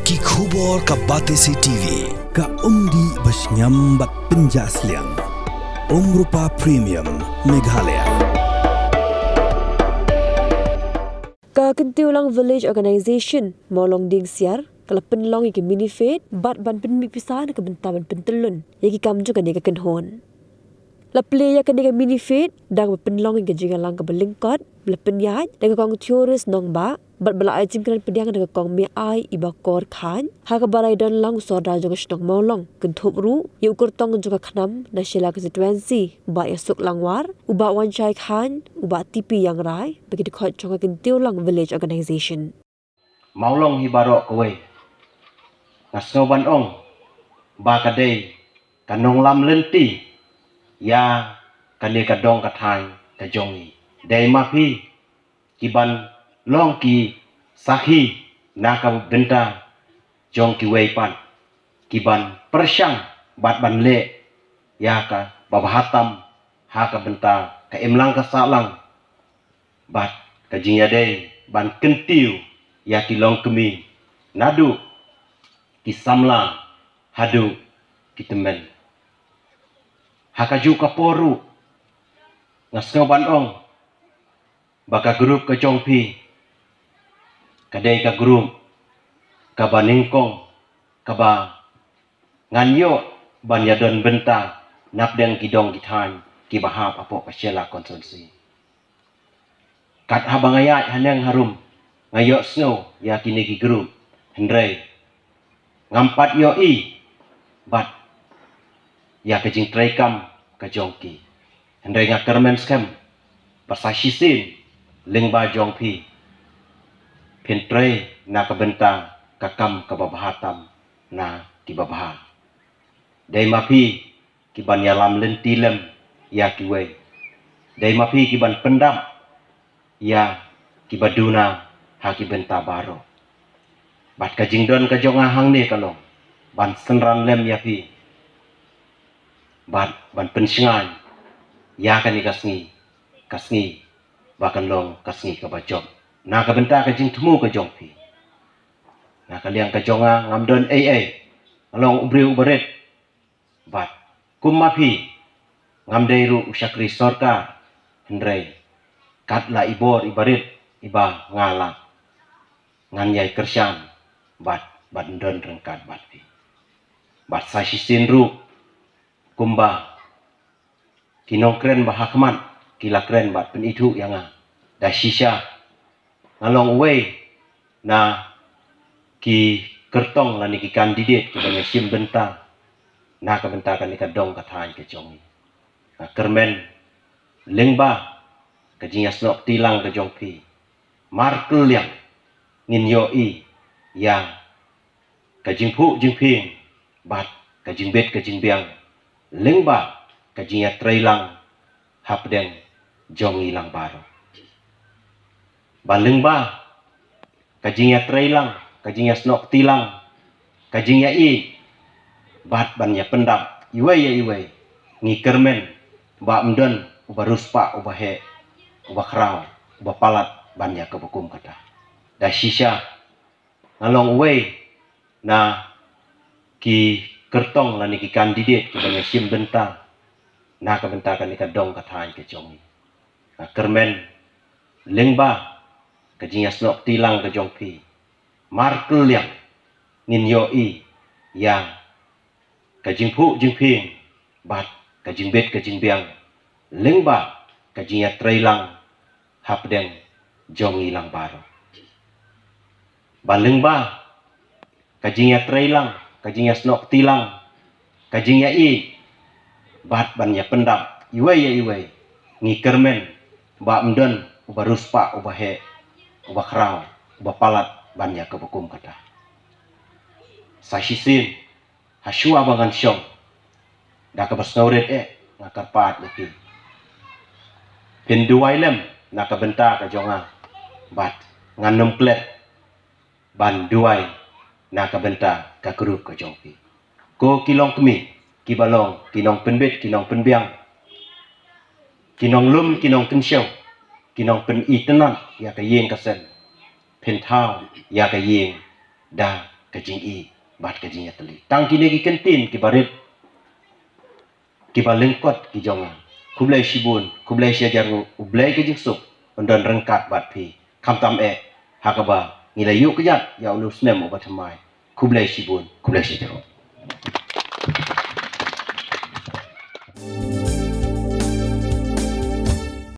Ki khubor ka Batesi TV. Ka umdi basnyambat penjaslian. Rupa Premium Meghalaya. Ka Kentiulang Village Organisation molong ding siar kala penlong iki minifet bat ban penmipisan ke bentaban pentelun yaki kam juga ni ka kenhon. La play ya kan ni minifet dang penlong iki juga lang ka belingkot la penyaj dengan kong tourist nong ba bat bala ajim kan pediang dengan kong mi ai iba kor khan ha ka barai don lang soda juga stok molong kentup ru yu kurtong juga khnam na shela constituency ba ya suk langwar uba wan chai khan uba tipi yang rai bagi dekat chonga Kentiulang Village Organisation maulong hibarok kowe ngasnoban ong ba kadai kanong lam lenti ya kane kadong kathai kajongi dai mapi kiban long ki sahi naka benta jong ki weipan kiban persyang bat ban le ya ka babahatam ha ka benta ka emlang ka salang bat ka jingya dai ban kentiu ya ki long kemi nadu ki samla hadu ki temen hakaju ka poru ngasngoban ong baka grup ka jongpi kadai ka grup ka baningkong ka ba nganyo ban yadon benta napdeng kidong kithan ki bahap apo pasyela konsensi kat habangaya haneng harum ngayo snow ya kini ki grup hendrai ngampat yo i bat ya kejing traikam ka jongki hendrai ngakermen skem pasashisin lingba jongpi pentre na kabenta kakam kababahatam na kibabaha dai mapi kiban yalam lentilem ya kiwe dai mapi kiban pendam ya kibaduna ha kibenta baro bat kajing don kajonga hang ne kalong ban senran lem ya pi bat ban pensingan ya kan kasngi bahkan long kasngi ka bajok na ka benta ka jing temu ka jongpi na ka liang ka jonga ngamdon along ubri ubaret bat kumapi ngamdeiru usyakri sorka hendrai katla ibor ibarit iba ngala nganyai kersyam bat ndon rengkat bat pi bat sasisin ru kumba kinong kren bahakman kila kren bat pen itu yang da shisha ngalong way na ki kertong lani ki kandidat ki banyak sim benta na ka benta kan ka dong ka thai ke jongi na kermen lengba ka jingas nok tilang ka jongpi markel yang ngin yo i yang ka jingpu jingping bat ka jingbet ka jingbiang lengba ka jingat trailang hapdeng jongi lang baro balengba kajingya trailang kajingya snok tilang kajingya i bat banya pendam iwai ngikermen ba mdon uba ruspa uba he uba kraw uba palat banya kebukum kata da shisha ngalong way na ki kertong lani ki kandidat ki banya sim benta na ka benta kan ka dong ka thai ke jongi na kermen lengba kajing snok tilang ka jongpi markel yang ngin yo i yang kajing pu jingping bat kajing bet kajing biang lengba kajing ya trailang hapdeng jongi lang baro balengba kajing ya trailang kajing ya snok tilang kajing ya i bat ban ya pendam iwai ngikermen ba mdon uba ruspa uba he uba kraw uba palat ban ya kebukum kata sasisin hasua bangan syong da ka basnauret ngakar pat laki penduai lem na ka benta ka jonga bat nganom plet ban duai na ka benta ka grup ka jongpi ko kilong kemi kibalong kinong penbet kinong penbiang kinong lum kinong tensyau kinong pen itenan ya ka yeng kasen pentau ya ka yeng da kajing i bat kajing atali. Tang kini ki kentin ki barit ki balengkot ki jongan. Kublai shibun, kublai syajaru, ublai kajing sup, undon rengkat bat pi. Kamtam hakaba nilai yuk kejat ya ulus nem obat hamai. Kublai shibun, kublai syajaru.